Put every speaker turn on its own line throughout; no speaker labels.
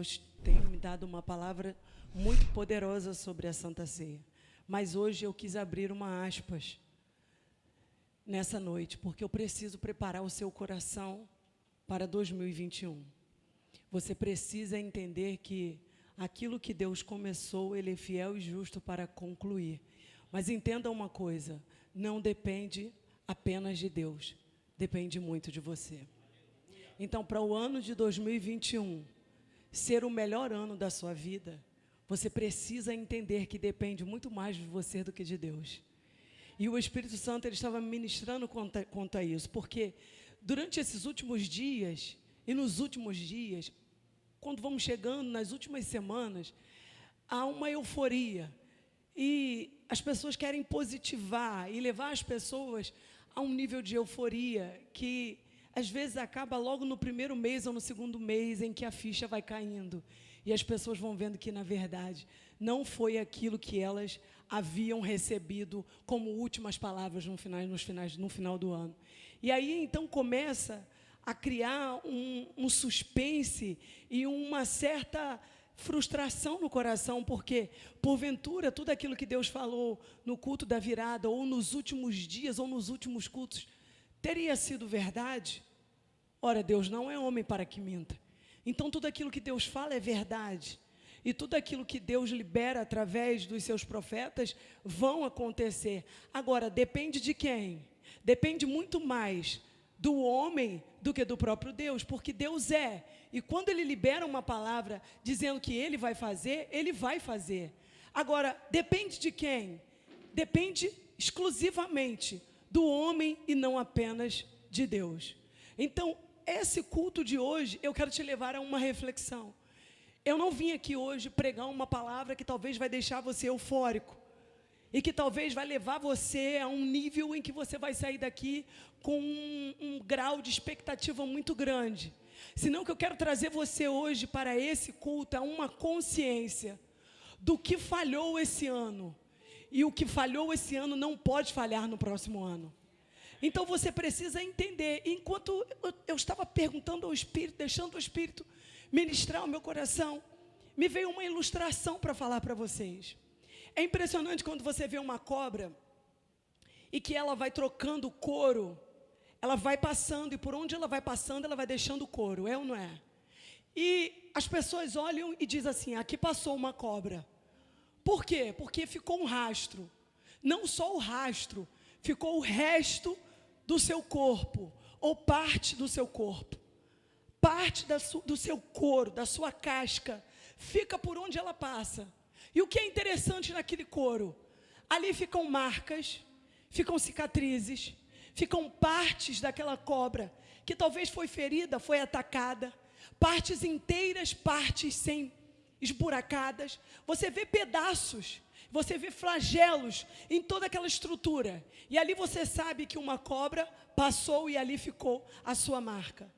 Deus tem me dado uma palavra muito poderosa sobre a Santa Ceia. Mas hoje eu quis abrir uma aspas nessa noite, porque eu preciso preparar o seu coração para 2021. Você precisa entender que aquilo que Deus começou, Ele é fiel e justo para concluir. Mas entenda uma coisa, não depende apenas de Deus, depende muito de você. Então, para o ano de 2021 ser o melhor ano da sua vida, você precisa entender que depende muito mais de você do que de Deus. E o Espírito Santo, ele estava ministrando quanto a isso, porque durante esses últimos dias, e nos últimos dias, quando vamos chegando nas últimas semanas, há uma euforia, e as pessoas querem positivar e levar as pessoas a um nível de euforia que às vezes acaba logo no primeiro mês ou no segundo mês em que a ficha vai caindo. E as pessoas vão vendo que, na verdade, não foi aquilo que elas haviam recebido como últimas palavras no final do ano. E aí, então, começa a criar um suspense e uma certa frustração no coração, porque, porventura, tudo aquilo que Deus falou no culto da virada, ou nos últimos dias, ou nos últimos cultos, teria sido verdade? Ora, Deus não é homem para que minta. Então, tudo aquilo que Deus fala é verdade. E tudo aquilo que Deus libera através dos seus profetas vão acontecer. Agora, depende de quem? Depende muito mais do homem do que do próprio Deus, porque Deus é. E quando Ele libera uma palavra dizendo que Ele vai fazer, Ele vai fazer. Agora, depende de quem? Depende exclusivamente do homem e não apenas de Deus. Então, esse culto de hoje, eu quero te levar a uma reflexão. Eu não vim aqui hoje pregar uma palavra que talvez vai deixar você eufórico e que talvez vai levar você a um nível em que você vai sair daqui com um grau de expectativa muito grande. Senão que eu quero trazer você hoje para esse culto a uma consciência do que falhou esse ano. E o que falhou esse ano não pode falhar no próximo ano. Então você precisa entender. Enquanto eu estava perguntando ao Espírito, deixando o Espírito ministrar o meu coração, me veio uma ilustração para falar para vocês. É impressionante quando você vê uma cobra e que ela vai trocando couro, ela vai passando, e por onde ela vai passando, ela vai deixando couro, é ou não é? E as pessoas olham e dizem assim: aqui passou uma cobra. Por quê? Porque ficou um rastro. Não só o rastro, ficou o resto do seu corpo, ou parte do seu corpo. Parte do seu couro, da sua casca, fica por onde ela passa. E o que é interessante naquele couro? Ali ficam marcas, ficam cicatrizes, ficam partes daquela cobra, que talvez foi ferida, foi atacada, partes inteiras, partes sem esburacadas. Você vê pedaços, você vê flagelos em toda aquela estrutura. E ali você sabe que uma cobra passou e ali ficou a sua marca.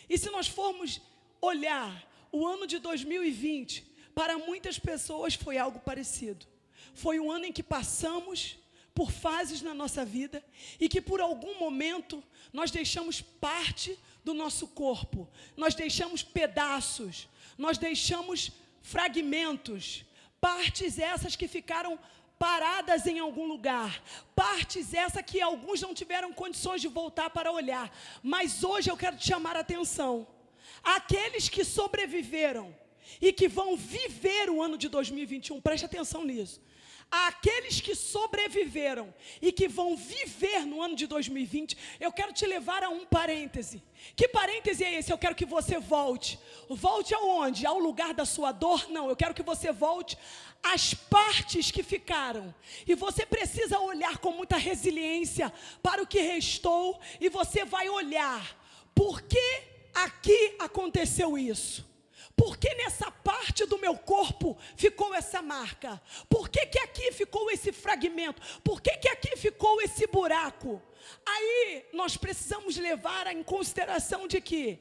E se nós formos olhar o ano de 2020, para muitas pessoas foi algo parecido. Foi um ano em que passamos por fases na nossa vida e que por algum momento nós deixamos parte do nosso corpo, nós deixamos pedaços, nós deixamos fragmentos, partes essas que ficaram paradas em algum lugar, partes essas que alguns não tiveram condições de voltar para olhar. Mas hoje eu quero te chamar a atenção, aqueles que sobreviveram e que vão viver o ano de 2021, preste atenção nisso. Aqueles que sobreviveram e que vão viver no ano de 2020, eu quero te levar a um parêntese. Que parêntese é esse? Eu quero que você volte. Volte aonde? Ao lugar da sua dor? Não, eu quero que você volte às partes que ficaram. E você precisa olhar com muita resiliência para o que restou. E você vai olhar, por que aqui aconteceu isso? Por que nessa parte do meu corpo ficou essa marca? Por que aqui ficou esse fragmento? Por que aqui ficou esse buraco? Aí nós precisamos levar em consideração de que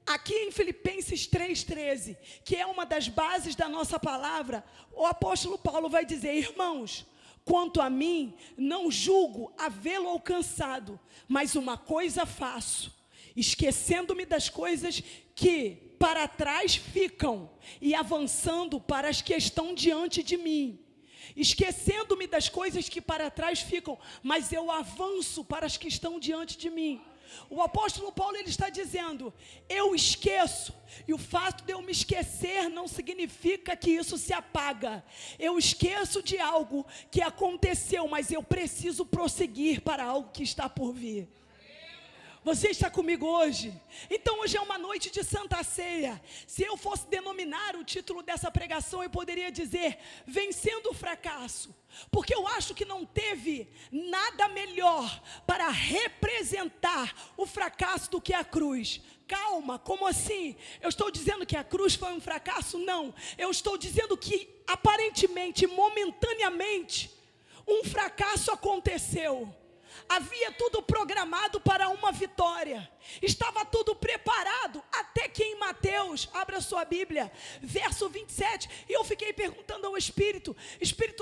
aqui em Filipenses 3,13, que é uma das bases da nossa palavra, o apóstolo Paulo vai dizer: irmãos, quanto a mim, não julgo havê-lo alcançado, mas uma coisa faço, esquecendo-me das coisas que para trás ficam, e avançando para as que estão diante de mim. Esquecendo-me das coisas que para trás ficam, mas eu avanço para as que estão diante de mim. O apóstolo Paulo, ele está dizendo, eu esqueço, e o fato de eu me esquecer não significa que isso se apaga. Eu esqueço de algo que aconteceu, mas eu preciso prosseguir para algo que está por vir. Você está comigo hoje? Então hoje é uma noite de Santa Ceia. Se eu fosse denominar o título dessa pregação, eu poderia dizer, vencendo o fracasso. Porque eu acho que não teve nada melhor para representar o fracasso do que a cruz. Calma, como assim? Eu estou dizendo que a cruz foi um fracasso? Não. Eu estou dizendo que aparentemente, momentaneamente, um fracasso aconteceu. Havia tudo programado para uma vitória. Estava tudo preparado, até que em Mateus, abra sua Bíblia, verso 27, e eu fiquei perguntando ao Espírito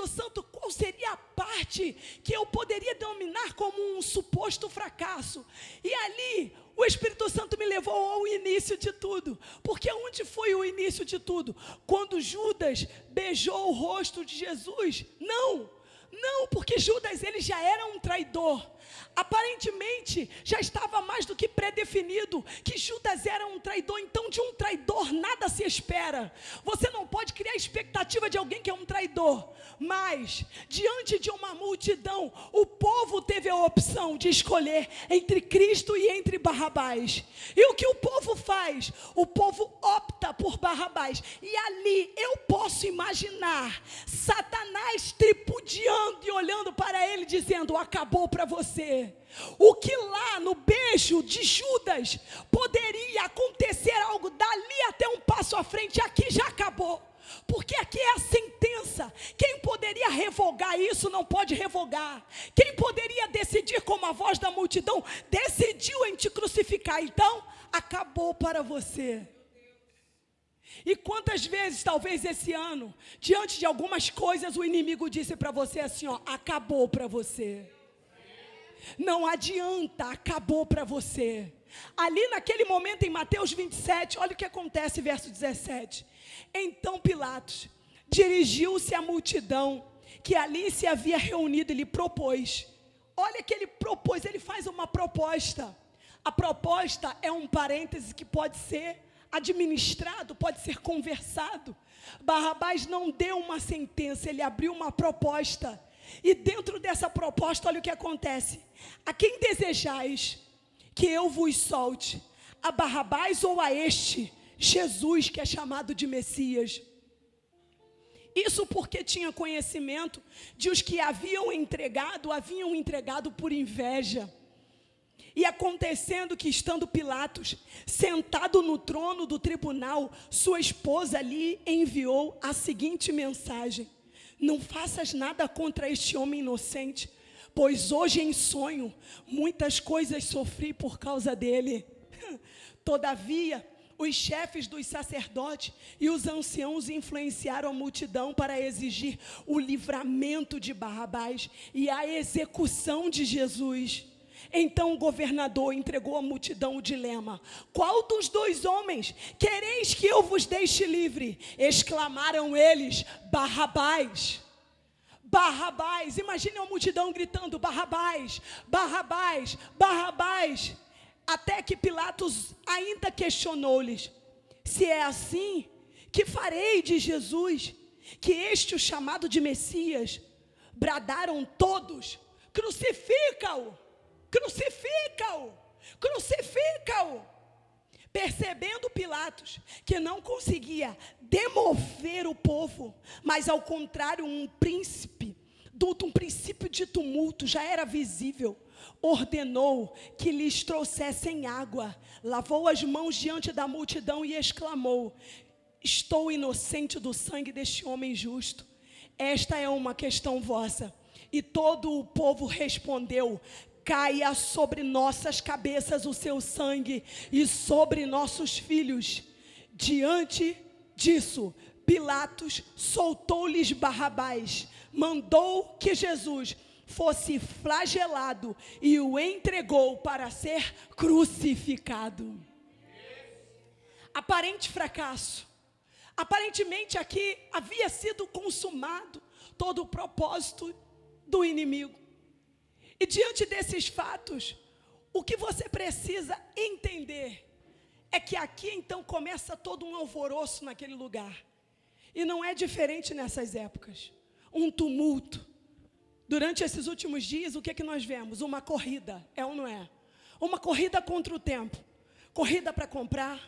Santo, qual seria a parte que eu poderia denominar como um suposto fracasso? E ali, o Espírito Santo me levou ao início de tudo. Porque onde foi o início de tudo? Quando Judas beijou o rosto de Jesus? Não, porque Judas, ele já era um traidor. Aparentemente, já estava mais do que predefinido que Judas era um traidor. Então, de um traidor nada se espera. Você não pode criar expectativa de alguém que é um traidor. Mas, diante de uma multidão, o povo teve a opção de escolher entre Cristo e entre Barrabás. E o que o povo faz? O povo opta por Barrabás. E ali eu posso imaginar Satanás tripudiando e olhando para ele, dizendo, acabou para você. O que lá no beijo de Judas poderia acontecer algo dali até um passo à frente, aqui já acabou. Porque aqui é a sentença. Quem poderia revogar isso não pode revogar. Quem poderia decidir, como a voz da multidão decidiu em te crucificar, então acabou para você. E quantas vezes, talvez esse ano, diante de algumas coisas, o inimigo disse para você assim, ó, acabou para você. Não adianta, acabou para você. Ali naquele momento em Mateus 27, olha o que acontece, verso 17. Então Pilatos dirigiu-se à multidão que ali se havia reunido e lhe propôs. Olha que ele propôs, ele faz uma proposta. A proposta é um parêntese que pode ser administrado, pode ser conversado. Barrabás não deu uma sentença, ele abriu uma proposta. E dentro dessa proposta, olha o que acontece. A quem desejais que eu vos solte? A Barrabás ou a este Jesus que é chamado de Messias? Isso porque tinha conhecimento de os que haviam entregado por inveja. E acontecendo que, estando Pilatos sentado no trono do tribunal, sua esposa lhe enviou a seguinte mensagem: não faças nada contra este homem inocente, pois hoje em sonho muitas coisas sofri por causa dele. Todavia, os chefes dos sacerdotes e os anciãos influenciaram a multidão para exigir o livramento de Barrabás e a execução de Jesus. Então o governador entregou à multidão o dilema: qual dos dois homens quereis que eu vos deixe livre? Exclamaram eles: Barrabás. Barrabás. Imagine a multidão gritando: Barrabás, Barrabás, Barrabás. Até que Pilatos ainda questionou-lhes: se é assim, que farei de Jesus, que este o chamado de Messias? Bradaram todos: crucifica-o! Crucifica-o! Crucifica-o! Percebendo Pilatos que não conseguia demover o povo, mas ao contrário, um princípio de tumulto já era visível, ordenou que lhes trouxessem água, lavou as mãos diante da multidão e exclamou: estou inocente do sangue deste homem justo. Esta é uma questão vossa. E todo o povo respondeu: caia sobre nossas cabeças o seu sangue e sobre nossos filhos. Diante disso, Pilatos soltou-lhes Barrabás, mandou que Jesus fosse flagelado e o entregou para ser crucificado. aparente fracasso. Aparentemente aqui havia sido consumado todo o propósito do inimigo. E diante desses fatos, o que você precisa entender é que aqui então começa todo um alvoroço naquele lugar. E não é diferente nessas épocas. Um tumulto. Durante esses últimos dias, o que é que nós vemos? Uma corrida, é ou não é? Uma corrida contra o tempo. Corrida para comprar,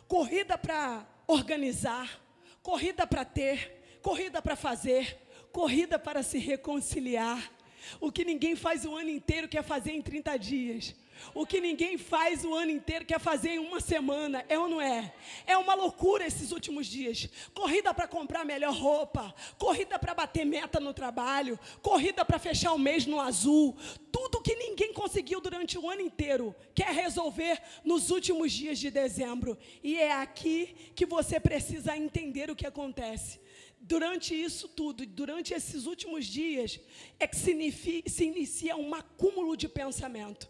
corrida para organizar, corrida para ter, corrida para fazer, corrida para se reconciliar. O que ninguém faz o ano inteiro quer fazer em 30 dias. O que ninguém faz o ano inteiro quer fazer em uma semana, é ou não é? É uma loucura esses últimos dias. Corrida para comprar melhor roupa, corrida para bater meta no trabalho, corrida para fechar o mês no azul. Tudo que ninguém conseguiu durante o ano inteiro quer resolver nos últimos dias de dezembro. E é aqui que você precisa entender o que acontece. Durante isso tudo, durante esses últimos dias, é que se inicia um acúmulo de pensamento.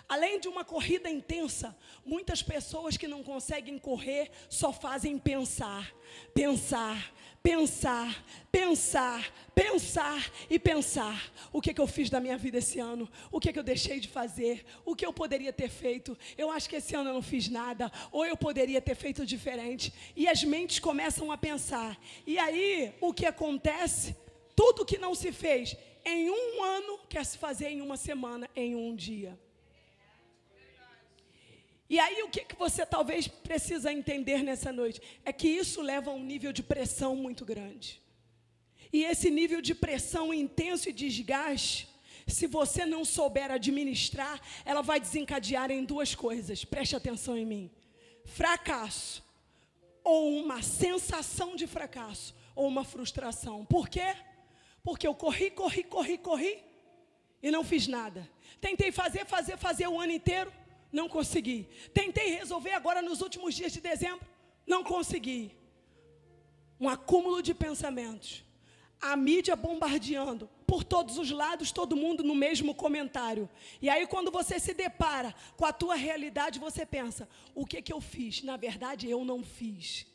Além de uma corrida intensa, muitas pessoas que não conseguem correr só fazem pensar, pensar, pensar, pensar, pensar e pensar. O que eu fiz da minha vida esse ano? O que eu deixei de fazer? O que eu poderia ter feito? Eu acho que esse ano eu não fiz nada, ou eu poderia ter feito diferente. E as mentes começam a pensar. E aí, o que acontece? Tudo que não se fez em um ano, quer se fazer em uma semana, em um dia. E aí o que você talvez precisa entender nessa noite? É que isso leva a um nível de pressão muito grande. E esse nível de pressão intenso e desgaste, se você não souber administrar, ela vai desencadear em duas coisas. Preste atenção em mim. Fracasso, ou uma sensação de fracasso, ou uma frustração. Por quê? Porque eu corri e não fiz nada. Tentei fazer o ano inteiro. Não consegui. Tentei resolver agora nos últimos dias de dezembro. Não consegui. Um acúmulo de pensamentos. A mídia bombardeando. Por todos os lados, todo mundo no mesmo comentário. E aí quando você se depara com a tua realidade, você pensa, o que eu fiz? Na verdade, eu não fiz.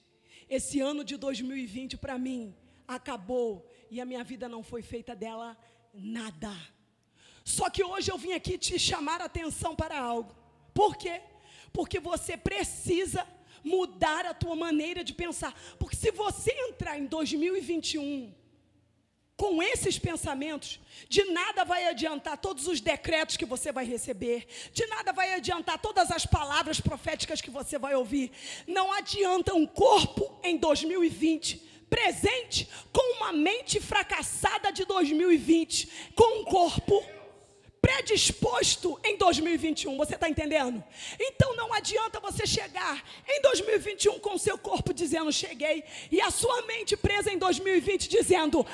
Esse ano de 2020 para mim acabou. E a minha vida não foi feita dela nada. Só que hoje eu vim aqui te chamar a atenção para algo. Por quê? Porque você precisa mudar a tua maneira de pensar. Porque se você entrar em 2021 com esses pensamentos, de nada vai adiantar todos os decretos que você vai receber, de nada vai adiantar todas as palavras proféticas que você vai ouvir. Não adianta um corpo em 2020 presente com uma mente fracassada de 2020, com um corpo predisposto em 2021, você está entendendo? Então não adianta você chegar em 2021 com o seu corpo dizendo cheguei, e a sua mente presa em 2020 dizendo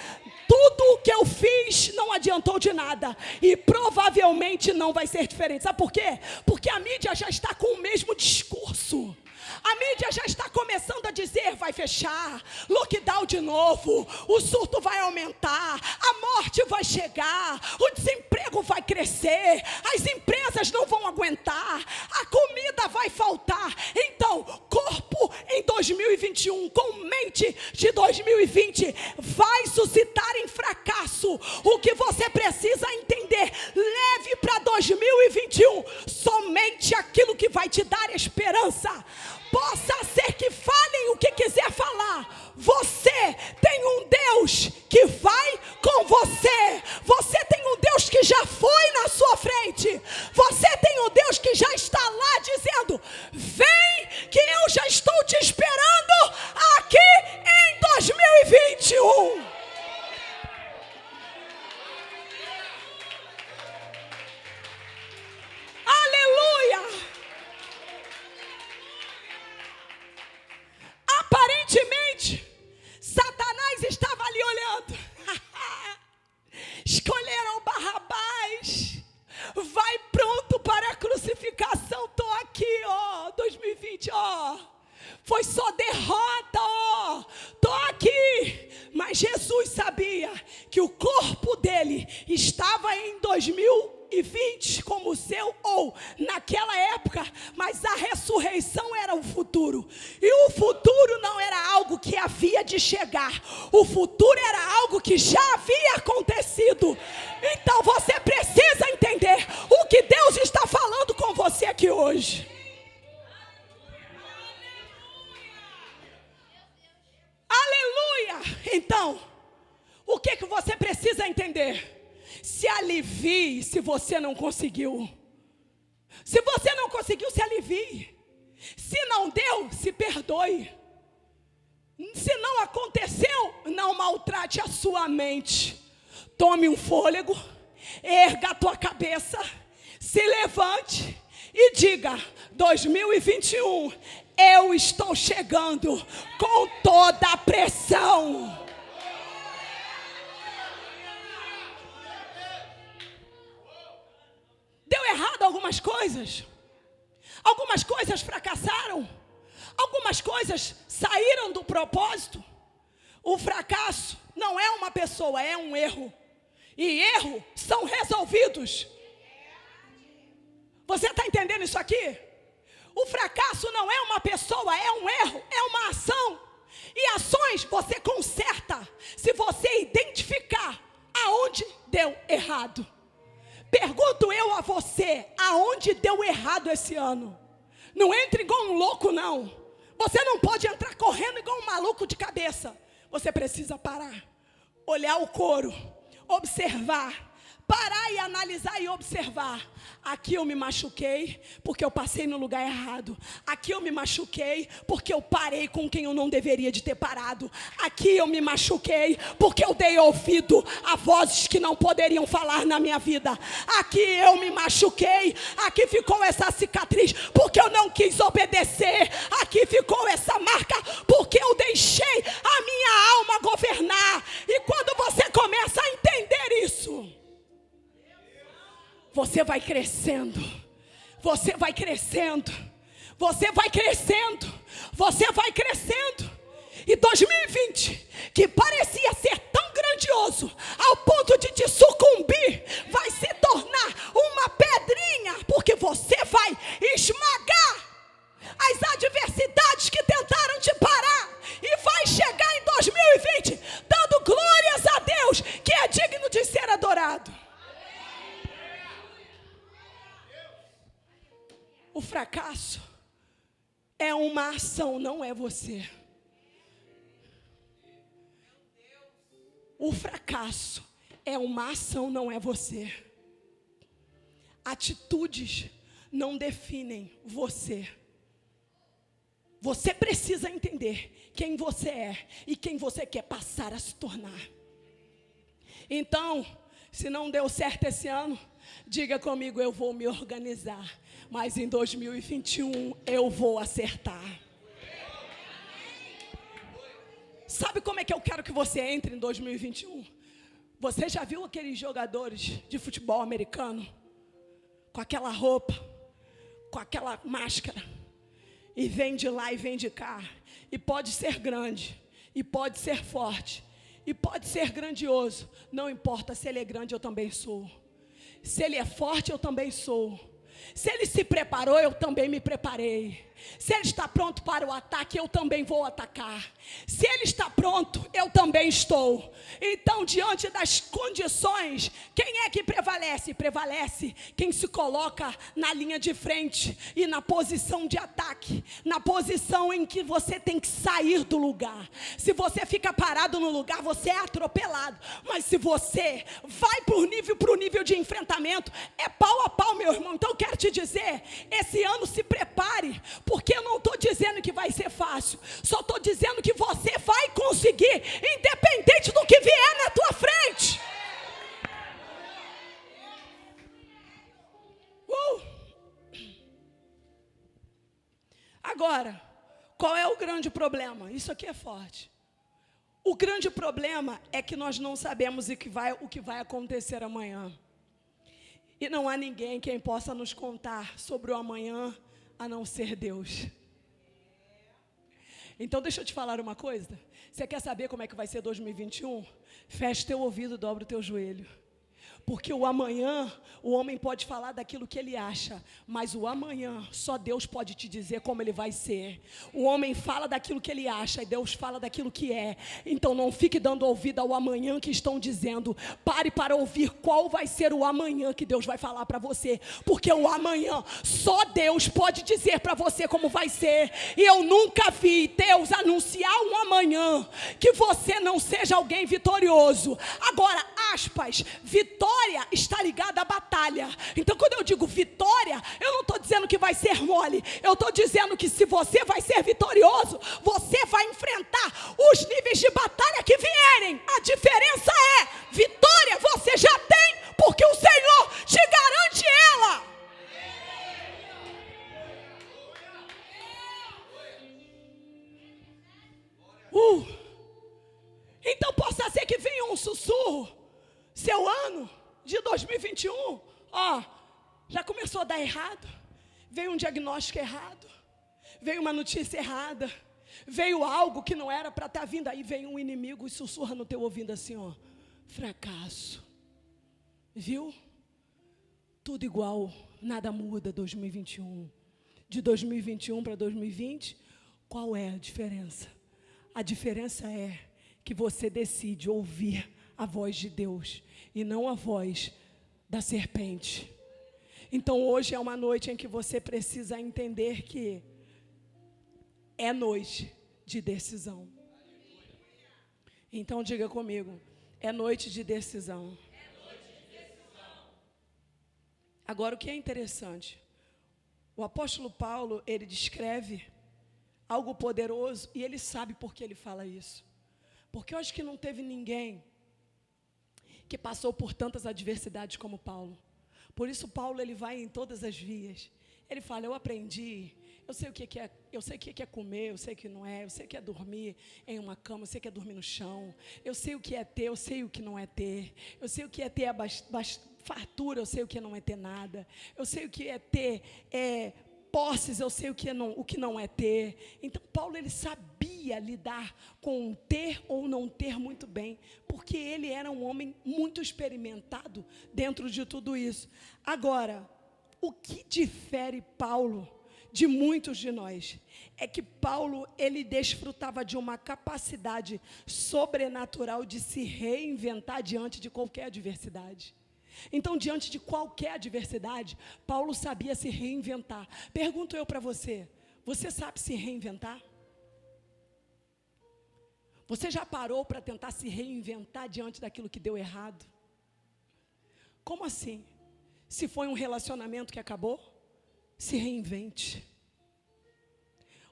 tudo o que eu fiz não adiantou de nada, e provavelmente não vai ser diferente. Sabe por quê? Porque a mídia já está com o mesmo discurso. A mídia já está começando a dizer, vai fechar, lockdown de novo, o surto vai aumentar, a morte vai chegar, o desemprego vai crescer, as empresas não vão aguentar, a comida vai faltar. Então, corpo em 2021, com mente de 2020, vai suscitar em fracasso. O que você precisa entender, leve para 2021 somente aquilo que vai te dar esperança. Possa ser que falem o que quiser falar, você tem um Deus que vai com você. Você tem um Deus que já foi na sua frente. Você tem um Deus que já está lá dizendo, vem que eu já estou te esperando aqui em 2021. Aleluia! Aparentemente, Satanás estava ali olhando. Escolheram Barrabás. Vai pronto para a crucificação. Estou aqui, ó. 2020, ó. Foi só derrota, ó. Estou aqui. Mas Jesus sabia que o corpo dele estava em 2021. 2020 como o seu, ou naquela época, mas a ressurreição era o futuro. E o futuro não era algo que havia de chegar. O futuro era algo que já havia acontecido. Então você precisa entender o que Deus está falando com você aqui hoje. Aleluia! Então, o que você precisa entender? Se alivie se você não conseguiu. Se você não conseguiu, se alivie. Se não deu, se perdoe. Se não aconteceu, não maltrate a sua mente. Tome um fôlego, erga a tua cabeça, se levante e diga: 2021, eu estou chegando com toda a pressão. Deu errado algumas coisas fracassaram, algumas coisas saíram do propósito. O fracasso não é uma pessoa, é um erro. E erros são resolvidos. Você está entendendo isso aqui? O fracasso não é uma pessoa, é um erro, é uma ação. E ações você conserta se você identificar aonde deu errado. Pergunto eu a você, aonde deu errado esse ano? Não entre igual um louco, não. Você não pode entrar correndo igual um maluco de cabeça. Você precisa parar, olhar o couro, observar. Parar e analisar e observar. Aqui eu me machuquei porque eu passei no lugar errado. Aqui eu me machuquei porque eu parei com quem eu não deveria de ter parado. Aqui eu me machuquei porque eu dei ouvido a vozes que não poderiam falar na minha vida. Aqui eu me machuquei. Aqui ficou essa cicatriz porque eu não quis obedecer. Aqui ficou essa marca porque eu deixei a minha alma governar. E quando você começa a entender isso, você vai crescendo, você vai crescendo, você vai crescendo, você vai crescendo. E 2020, que parecia ser tão grandioso, ao ponto de te sucumbir, vai se tornar uma pedrinha, porque você vai esmagar as adversidades que tentaram te parar. E vai chegar em 2020, dando glórias a Deus, que é digno de ser adorado. O fracasso é uma ação, não é você. O fracasso é uma ação, não é você. Atitudes não definem você. Você precisa entender quem você é e quem você quer passar a se tornar. Então, se não deu certo esse ano, diga comigo: eu vou me organizar. Mas em 2021 eu vou acertar. Sabe como é que eu quero que você entre em 2021? Você já viu aqueles jogadores de futebol americano? Com aquela roupa, com aquela máscara. E vem de lá e vem de cá. E pode ser grande, e pode ser forte, e pode ser grandioso. Não importa se ele é grande, eu também sou. Se ele é forte, eu também sou. Se ele se preparou, eu também me preparei. Se ele está pronto para o ataque, eu também vou atacar. Se ele está pronto, eu também estou. Então, diante das condições, quem é que prevalece? Prevalece quem se coloca na linha de frente e na posição de ataque, na posição em que você tem que sair do lugar. Se você fica parado no lugar, você é atropelado. Mas se você vai para o nível de enfrentamento, é pau a pau, meu irmão. Então eu quero te dizer, esse ano se prepare, porque eu não estou dizendo que vai ser fácil, só estou dizendo que você vai conseguir, independente do que vier na tua frente. Agora, qual é o grande problema? Isso aqui é forte. O grande problema é que nós não sabemos o que vai acontecer amanhã. E não há ninguém quem possa nos contar sobre o amanhã, a não ser Deus. Então deixa eu te falar uma coisa. Você quer saber como é que vai ser 2021? Feche teu ouvido, dobra o teu joelho. Porque o amanhã, o homem pode falar daquilo que ele acha, mas o amanhã, só Deus pode te dizer como ele vai ser. O homem fala daquilo que ele acha e Deus fala daquilo que é. Então não fique dando ouvido ao amanhã que estão dizendo. Pare para ouvir qual vai ser o amanhã que Deus vai falar para você. Porque o amanhã, só Deus pode dizer para você como vai ser. E eu nunca vi Deus anunciar um amanhã que você não seja alguém vitorioso. Agora, aspas, vitória está ligada à batalha. Então quando eu digo vitória, eu não estou dizendo que vai ser mole. Eu estou dizendo que se você vai ser vitorioso, você vai enfrentar os níveis de batalha que vierem. A diferença é, vitória você já tem, porque o Senhor te garante ela. Então possa ser que venha um sussurro. Seu ano de 2021, já começou a dar errado. Veio um diagnóstico errado. Veio uma notícia errada. Veio algo que não era para estar vindo. Aí vem um inimigo e sussurra no teu ouvido assim, fracasso. Viu? Tudo igual, nada muda 2021. De 2021 para 2020, qual é a diferença? A diferença é que você decide ouvir a voz de Deus e não a voz da serpente. Então hoje é uma noite em que você precisa entender que é noite de decisão. Então diga comigo, é noite de decisão. Agora o que é interessante, o apóstolo Paulo, ele descreve algo poderoso e ele sabe por que ele fala isso. Porque eu acho que não teve ninguém que passou por tantas adversidades como Paulo. Por isso Paulo, ele vai em todas as vias. Ele fala, eu aprendi, eu sei o que é, eu sei o que é comer, eu sei o que não é, eu sei o que é dormir em uma cama, eu sei o que é dormir no chão, eu sei o que é ter, eu sei o que não é ter, eu sei o que é ter fartura, eu sei o que não é ter nada, eu sei o que é ter posses, eu sei o que não é ter. Então Paulo, ele sabia lidar com ter ou não ter muito bem, porque ele era um homem muito experimentado dentro de tudo isso. Agora, o que difere Paulo de muitos de nós é que Paulo, ele desfrutava de uma capacidade sobrenatural de se reinventar diante de qualquer adversidade. Então, diante de qualquer adversidade, Paulo sabia se reinventar. Pergunto eu para você, você sabe se reinventar? Você já parou para tentar se reinventar diante daquilo que deu errado? Como assim? Se foi um relacionamento que acabou, se reinvente.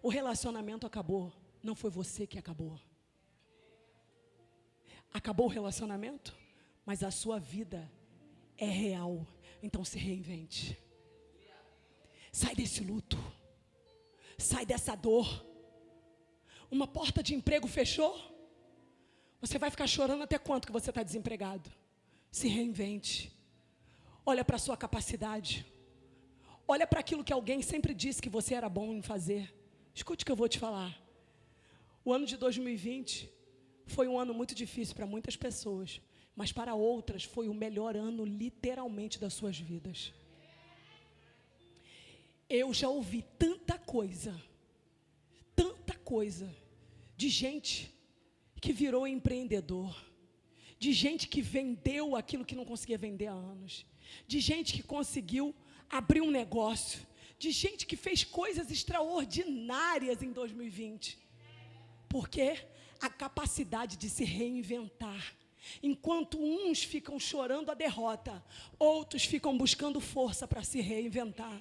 O relacionamento acabou, não foi você que acabou. Acabou o relacionamento, mas a sua vida é real, então se reinvente. Sai desse luto, sai dessa dor. Uma porta de emprego fechou, você vai ficar chorando até quanto que você está desempregado? Se reinvente. Olha para a sua capacidade, olha para aquilo que alguém sempre disse que você era bom em fazer. Escute o que eu vou te falar. O ano de 2020 foi um ano muito difícil para muitas pessoas, mas para outras foi o melhor ano literalmente das suas vidas. Eu já ouvi tanta coisa de gente que virou empreendedor, de gente que vendeu aquilo que não conseguia vender há anos, de gente que conseguiu abrir um negócio, de gente que fez coisas extraordinárias em 2020. Porque a capacidade de se reinventar. Enquanto uns ficam chorando a derrota, outros ficam buscando força para se reinventar.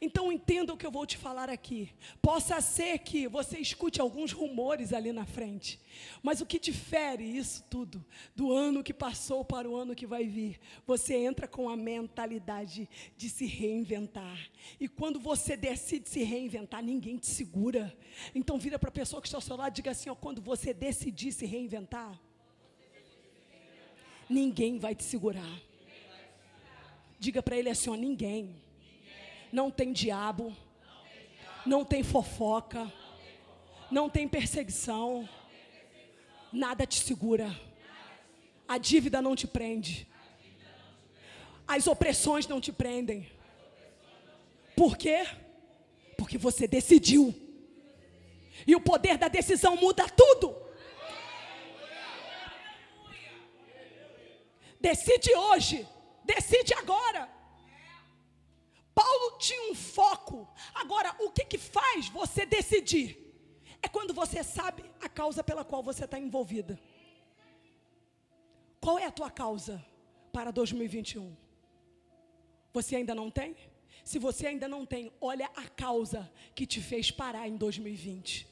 Então entenda o que eu vou te falar aqui. Possa ser que você escute alguns rumores ali na frente, mas o que difere isso tudo do ano que passou para o ano que vai vir? Você entra com a mentalidade de se reinventar. E quando você decide se reinventar, ninguém te segura. Então vira para a pessoa que está ao seu lado e diga assim, quando você decidir se reinventar, ninguém vai te segurar. Diga para ele assim, ninguém. Não tem diabo, não tem fofoca, não tem perseguição, nada te segura. A dívida não te prende, As opressões não te prendem. Por quê? Porque você decidiu. E o poder da decisão muda tudo. Decide hoje. Decide agora. Paulo tinha um foco. Agora, o que faz você decidir? É quando você sabe a causa pela qual você está envolvida. Qual é a tua causa para 2021? Você ainda não tem? Se você ainda não tem, olha a causa que te fez parar em 2020.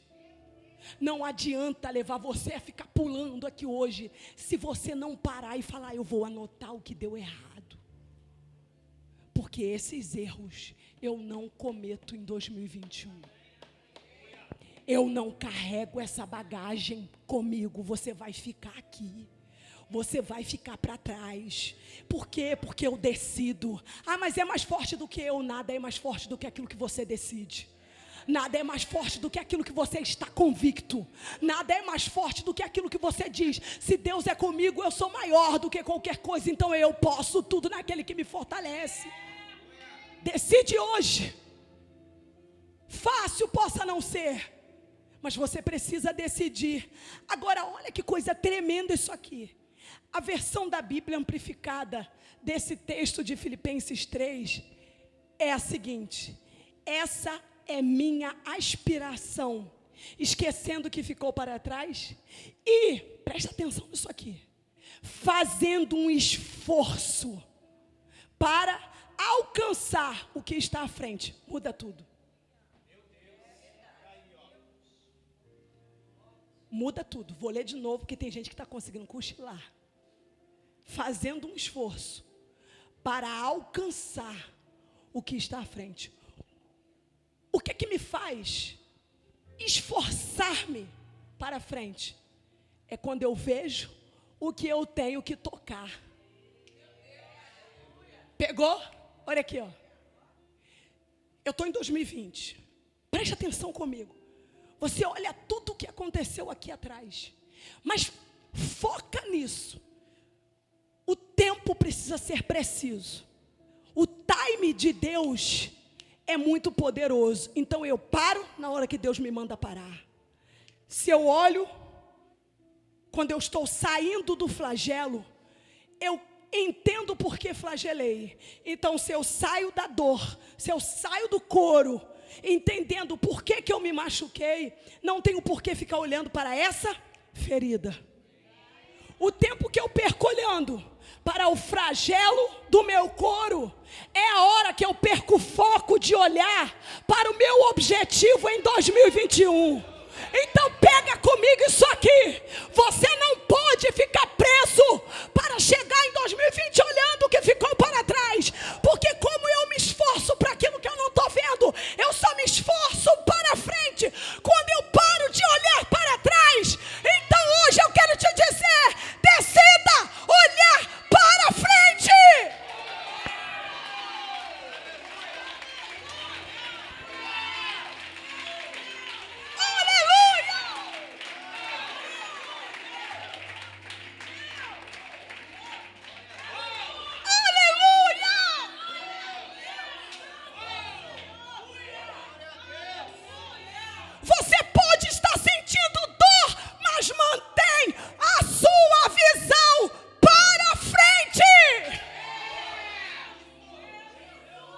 Não adianta levar você a ficar pulando aqui hoje, se você não parar e falar, eu vou anotar o que deu errado. Porque esses erros eu não cometo em 2021. Eu não carrego essa bagagem comigo, você vai ficar aqui. Você vai ficar para trás. Por quê? Porque eu decido. Ah, mas é mais forte do que eu. Nada é mais forte do que aquilo que você decide. Nada é mais forte do que aquilo que você está convicto. Nada é mais forte do que aquilo que você diz. Se Deus é comigo, eu sou maior do que qualquer coisa. Então eu posso tudo naquele que me fortalece. Decide hoje. Fácil possa não ser, mas você precisa decidir. Agora olha que coisa tremenda isso aqui. A versão da Bíblia amplificada desse texto de Filipenses 3 é a seguinte: essa é minha aspiração, esquecendo o que ficou para trás e, presta atenção nisso aqui, fazendo um esforço para alcançar o que está à frente. Muda tudo. Muda tudo. Vou ler de novo, porque tem gente que está conseguindo cochilar. Fazendo um esforço para alcançar o que está à frente. O que me faz esforçar-me para frente? É quando eu vejo o que eu tenho que tocar. Pegou? Olha aqui, ó. Eu estou em 2020. Preste atenção comigo. Você olha tudo o que aconteceu aqui atrás. Mas foca nisso. O tempo precisa ser preciso. O time de Deus é muito poderoso. Então eu paro na hora que Deus me manda parar. Se eu olho, quando eu estou saindo do flagelo, eu entendo por que flagelei. Então se eu saio da dor, se eu saio do coro, entendendo por que eu me machuquei, não tenho por que ficar olhando para essa ferida. O tempo que eu perco olhando para o flagelo do meu couro, é a hora que eu perco o foco de olhar para o meu objetivo em 2021. Então pega comigo isso aqui. Você não pode ficar preso para chegar em 2020 olhando o que ficou para trás. Porque como eu me esforço para aquilo que eu não estou vendo, eu só me esforço para frente quando eu paro de olhar para trás. Então hoje eu quero te dizer, decida olhar para frente. Você pode estar sentindo dor, mas mantém a sua visão para frente.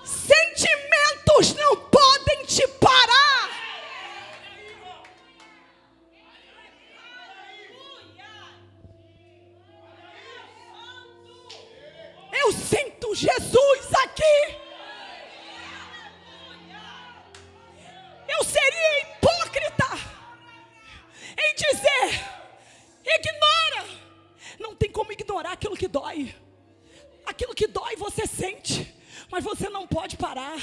Sentimentos não podem te parar. Eu sinto Jesus aqui. Eu seria hipócrita em dizer, ignora. Não tem como ignorar aquilo que dói. Aquilo que dói você sente, mas você não pode parar.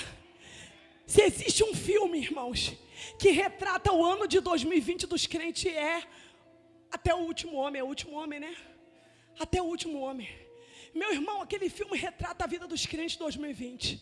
Se existe um filme, irmãos, que retrata o ano de 2020 dos crentes, é Até o Último Homem. É o Último Homem, né? Até o Último Homem. Meu irmão, aquele filme retrata a vida dos crentes de 2020.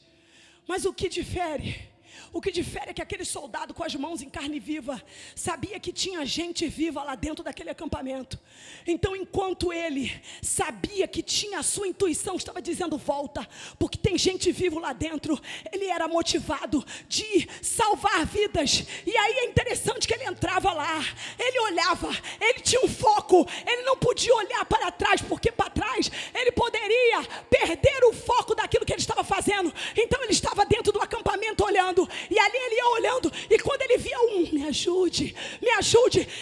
Mas o que difere O que difere é que aquele soldado com as mãos em carne viva sabia que tinha gente viva lá dentro daquele acampamento. Então, enquanto ele sabia que tinha, a sua intuição estava dizendo volta, porque tem gente viva lá dentro, ele era motivado de salvar vidas. E aí é interessante que ele entrava lá, ele olhava, ele tinha um foco, ele não podia olhar para trás, porque para trás ele poderia perder o foco daquilo que ele estava fazendo. Então ele estava dentro do acampamento olhando, e ali ele ia olhando, e quando ele via me ajude,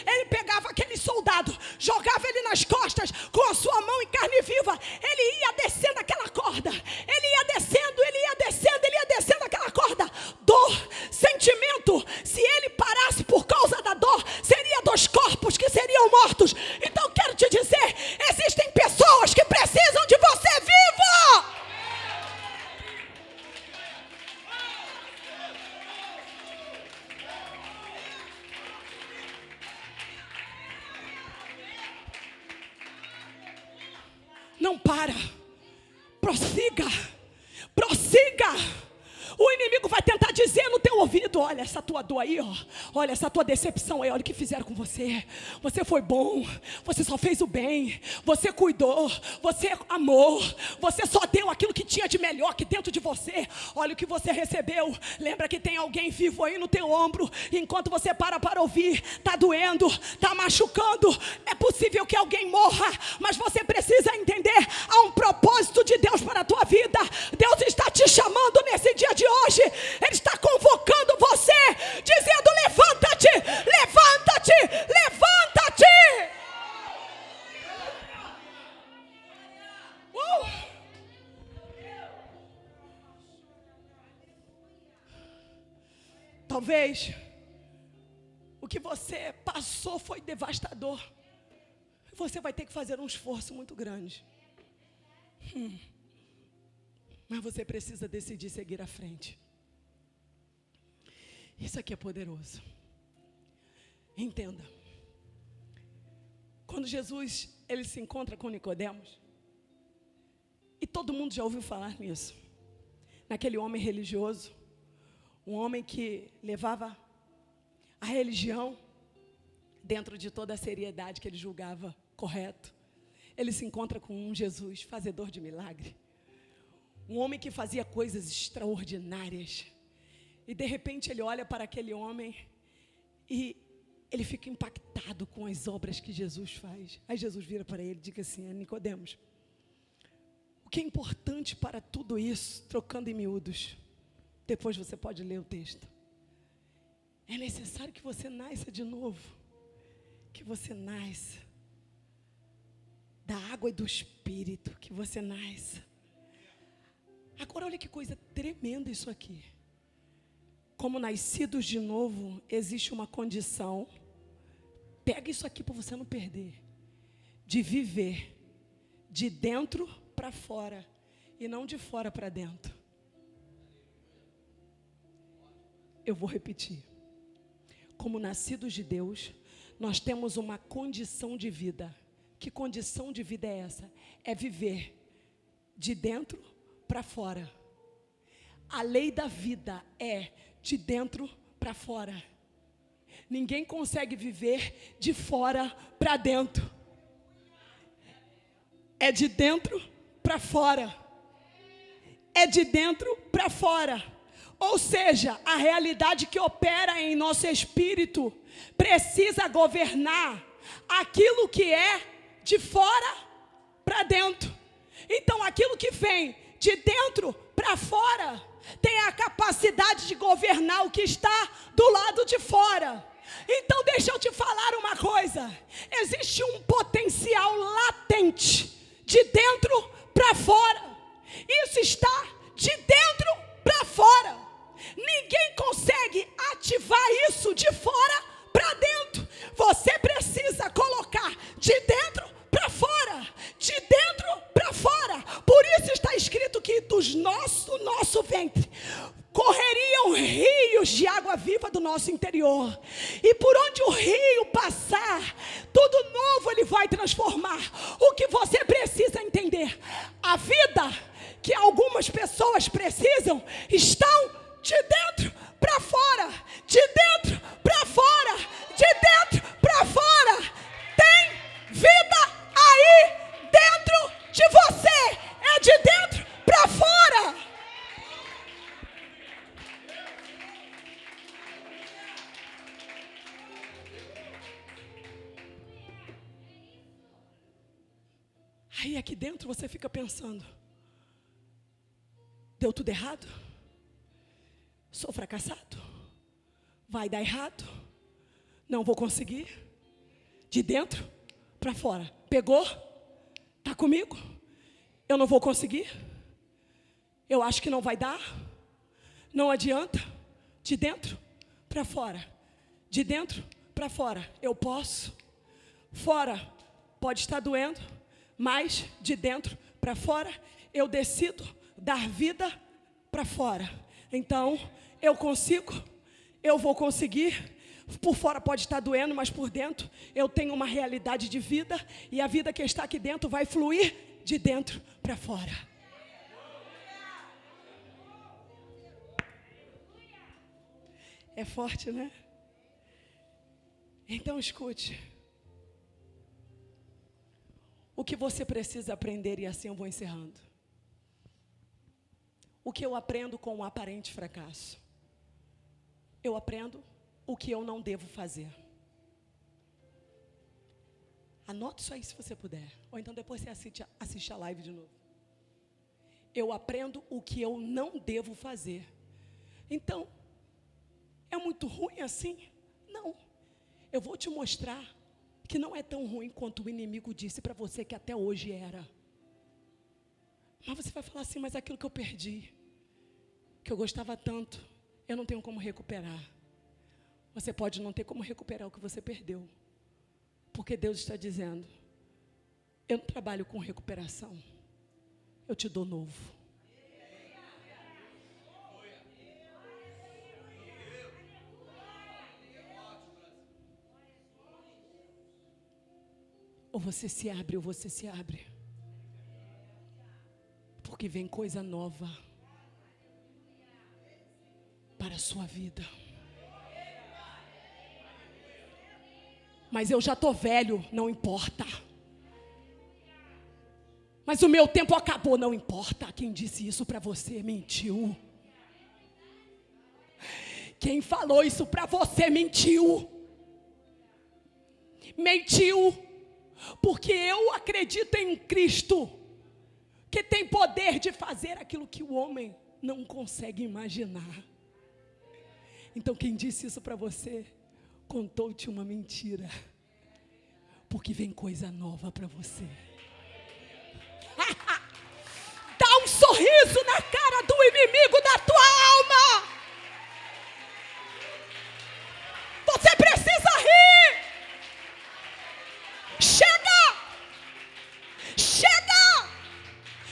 ele pegava aquele soldado, jogava ele nas costas, com a sua mão em carne viva, ele ia descendo aquela corda, ele ia descendo aquela corda, dor, sentimento, se ele parasse por causa da dor, seria 2 corpos que seriam mortos. Então quero te dizer, existem pessoas que precisam de você vivo. Não para, prossiga. O inimigo vai tentar dizer no teu ouvido: olha essa tua dor aí, olha essa tua decepção aí, olha o que fizeram com você. Você foi bom, você só fez o bem, você cuidou, você amou, você só deu aquilo que tinha de melhor aqui dentro de você. Olha o que você recebeu. Lembra que tem alguém vivo aí no teu ombro, e enquanto você para ouvir, está doendo, está machucando. É possível que alguém morra, mas você precisa entender, há um propósito de Deus para a tua vida. Deus está te chamando nesse dia de hoje, Ele está convocando você, dizendo: levanta-te, levanta-te, levanta-te. Talvez o que você passou foi devastador. Você vai ter que fazer um esforço muito grande. Mas você precisa decidir seguir à frente. Isso aqui é poderoso. Entenda. Quando Jesus ele se encontra com Nicodemos, e todo mundo já ouviu falar nisso, naquele homem religioso, um homem que levava a religião dentro de toda a seriedade que ele julgava correto. Ele se encontra com um Jesus fazedor de milagre, um homem que fazia coisas extraordinárias, e de repente ele olha para aquele homem e ele fica impactado com as obras que Jesus faz. Aí Jesus vira para ele e diz assim: Nicodemos, o que é importante para tudo isso, trocando em miúdos, depois você pode ler o texto, é necessário que você nasça de novo, que você nasça da água e do Espírito, que você nasça. Agora olha que coisa tremenda isso aqui. Como nascidos de novo, existe uma condição, pega isso aqui para você não perder, de viver de dentro para fora e não de fora para dentro. Eu vou repetir. Como nascidos de Deus, nós temos uma condição de vida. Que condição de vida é essa? É viver de dentro para fora. A lei da vida é de dentro para fora. Ninguém consegue viver de fora para dentro. É de dentro para fora. É de dentro para fora. Ou seja, a realidade que opera em nosso espírito precisa governar aquilo que é de fora para dentro. Então, aquilo que vem de dentro para fora tem a capacidade de governar o que está do lado de fora. Então, deixa eu te falar uma coisa. Existe um potencial latente de dentro para fora. Isso está de dentro para fora. Ninguém consegue ativar isso de fora para dentro. Você precisa colocar de dentro para fora, de dentro para fora. Por isso está escrito que do nosso ventre correriam rios de água viva do nosso interior. E por onde o rio passar, tudo novo ele vai transformar. O que você precisa entender, a vida que algumas pessoas precisam, estão de dentro Aí aqui dentro você fica pensando: deu tudo errado? Sou fracassado? Vai dar errado? Não vou conseguir? De dentro para fora. Pegou? Está comigo? Eu não vou conseguir? Eu acho que não vai dar? Não adianta? De dentro para fora. De dentro para fora. Eu posso. Fora pode estar doendo, mas de dentro para fora eu decido dar vida para fora. Então eu consigo, eu vou conseguir. Por fora pode estar doendo, mas por dentro eu tenho uma realidade de vida, e a vida que está aqui dentro vai fluir de dentro para fora. É forte, né? Então escute. O que você precisa aprender, e assim eu vou encerrando. O que eu aprendo com um aparente fracasso? Eu aprendo o que eu não devo fazer. Anote isso aí se você puder. Ou então depois você assiste a live de novo. Eu aprendo o que eu não devo fazer. Então, é muito ruim assim? Não. Eu vou te mostrar que não é tão ruim quanto o inimigo disse para você que até hoje era. Mas você vai falar assim: mas aquilo que eu perdi, que eu gostava tanto, eu não tenho como recuperar. Você pode não ter como recuperar o que você perdeu, porque Deus está dizendo: eu não trabalho com recuperação, eu te dou novo. Ou você se abre, ou você se abre, porque vem coisa nova para a sua vida. Mas eu já estou velho, não importa. Mas o meu tempo acabou, não importa. Quem disse isso para você mentiu. Quem falou isso para você mentiu. Mentiu. Porque eu acredito em Cristo, que tem poder de fazer aquilo que o homem não consegue imaginar. Então quem disse isso para você contou-te uma mentira, porque vem coisa nova para você. Dá um sorriso na cara do inimigo da tua alma. Você precisa rir. Chega! Chega!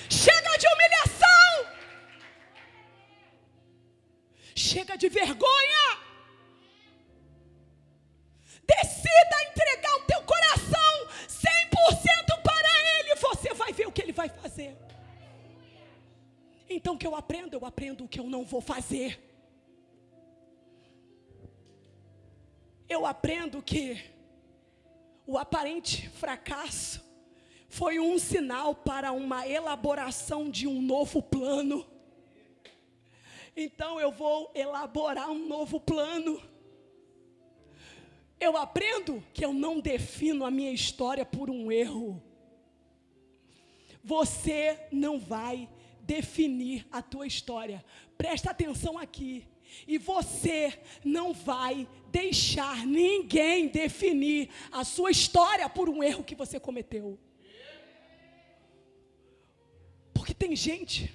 Chega de humilhação! Chega de vergonha! Decida entregar o teu coração 100% para Ele. Você vai ver o que Ele vai fazer. Então o que eu aprendo o que eu não vou fazer. Eu aprendo que o aparente fracasso foi um sinal para uma elaboração de um novo plano. Então eu vou elaborar um novo plano. Eu aprendo que eu não defino a minha história por um erro. Você não vai definir a tua história. Presta atenção aqui. E você não vai deixar ninguém definir a sua história por um erro que você cometeu. Porque tem gente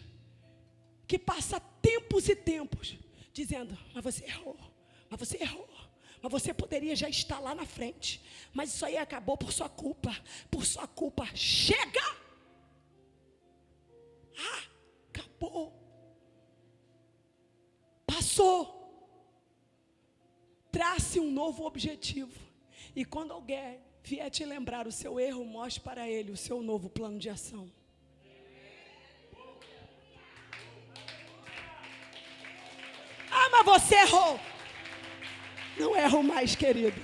que passa tempos e tempos dizendo: mas você errou, mas você errou. Mas você poderia já estar lá na frente. Mas isso aí acabou por sua culpa. Por sua culpa. Chega! Acabou. Passou. Trace um novo objetivo. E quando alguém vier te lembrar o seu erro, mostre para ele o seu novo plano de ação. Mas você errou. Não erro mais, querido.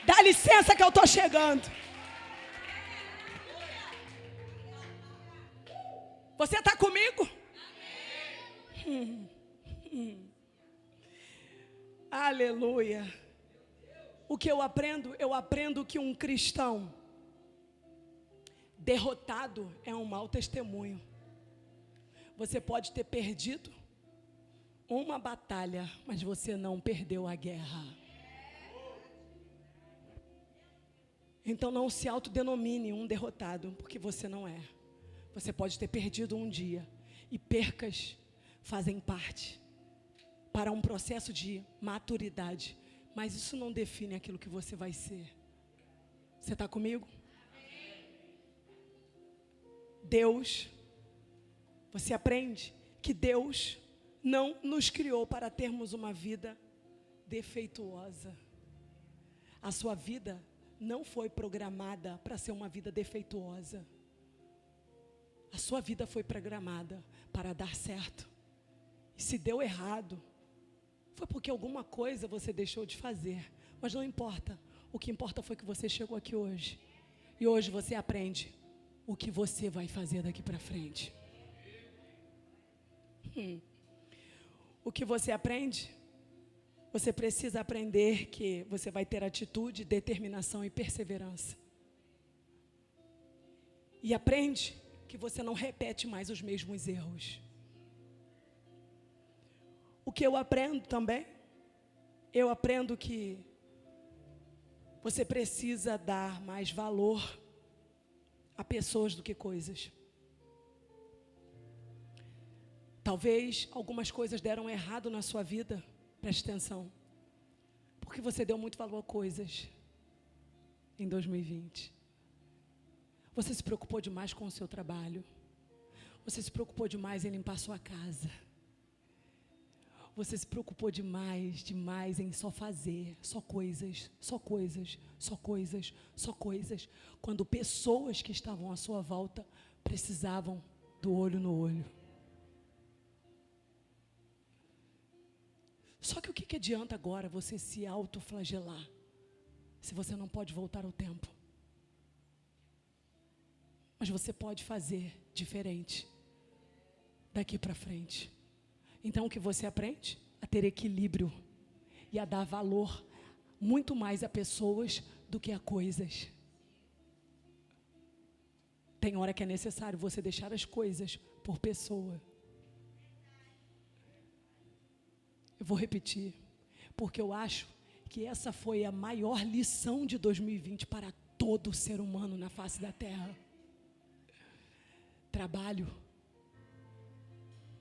Dá licença que eu estou chegando. Você está comigo? Aleluia. O que eu aprendo? Eu aprendo que um cristão Derrotado é um mau testemunho. Você pode ter perdido uma batalha, mas você não perdeu a guerra. Então não se autodenomine um derrotado, porque você não é. Você pode ter perdido um dia, e percas fazem parte para um processo de maturidade, mas isso não define aquilo que você vai ser. Você está comigo? Deus, você aprende que Deus não nos criou para termos uma vida defeituosa. A sua vida não foi programada para ser uma vida defeituosa. A sua vida foi programada para dar certo. E se deu errado, foi porque alguma coisa você deixou de fazer. Mas não importa. O que importa foi que você chegou aqui hoje. E hoje você aprende o que você vai fazer daqui para frente. O que você aprende? Você precisa aprender que você vai ter atitude, determinação e perseverança. E aprende que você não repete mais os mesmos erros. O que eu aprendo também? Eu aprendo que você precisa dar mais valor a pessoas do que coisas. Talvez algumas coisas deram errado na sua vida, preste atenção, porque você deu muito valor a coisas em 2020. Você se preocupou demais com o seu trabalho, você se preocupou demais em limpar sua casa, você se preocupou demais em só fazer, só coisas, quando pessoas que estavam à sua volta precisavam do olho no olho. Só que o que adianta agora você se autoflagelar, se você não pode voltar ao tempo? Mas você pode fazer diferente daqui para frente. Então o que você aprende? A ter equilíbrio e a dar valor muito mais a pessoas do que a coisas. Tem hora que é necessário você deixar as coisas por pessoa. Eu vou repetir, porque eu acho que essa foi a maior lição de 2020 para todo ser humano na face da terra. Trabalho,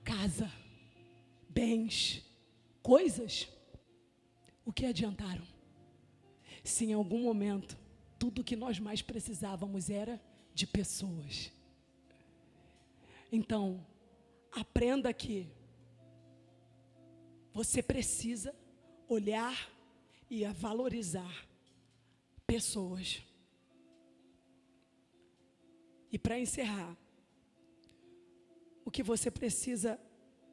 casa, bens, coisas, o que adiantaram? Se em algum momento tudo que nós mais precisávamos era de pessoas. Então, aprenda que você precisa olhar e valorizar pessoas. E para encerrar, o que você precisa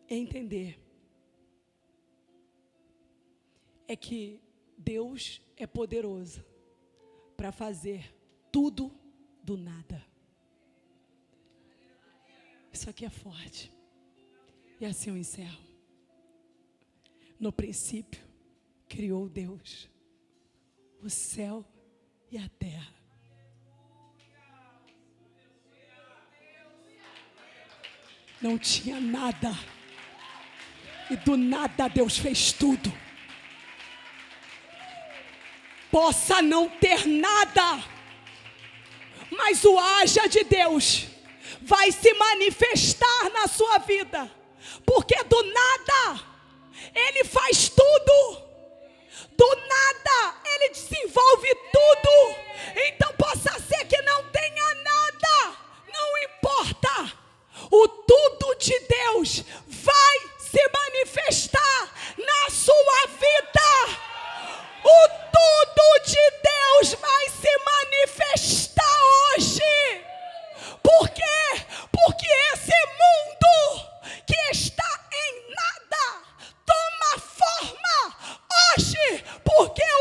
entender é que Deus é poderoso para fazer tudo do nada. Isso aqui é forte. E assim eu encerro. No princípio, criou Deus o céu e a terra. Não tinha nada. E do nada Deus fez tudo. Possa não ter nada, mas o haja de Deus vai se manifestar na sua vida. Porque do nada Ele faz tudo. Do nada Ele desenvolve tudo. Então possa ser que não tenha nada, não importa. O tudo de Deus vai se manifestar na sua vida. O tudo de Deus vai se manifestar hoje. Por quê? Porque esse mundo que está em nada toma forma hoje, porque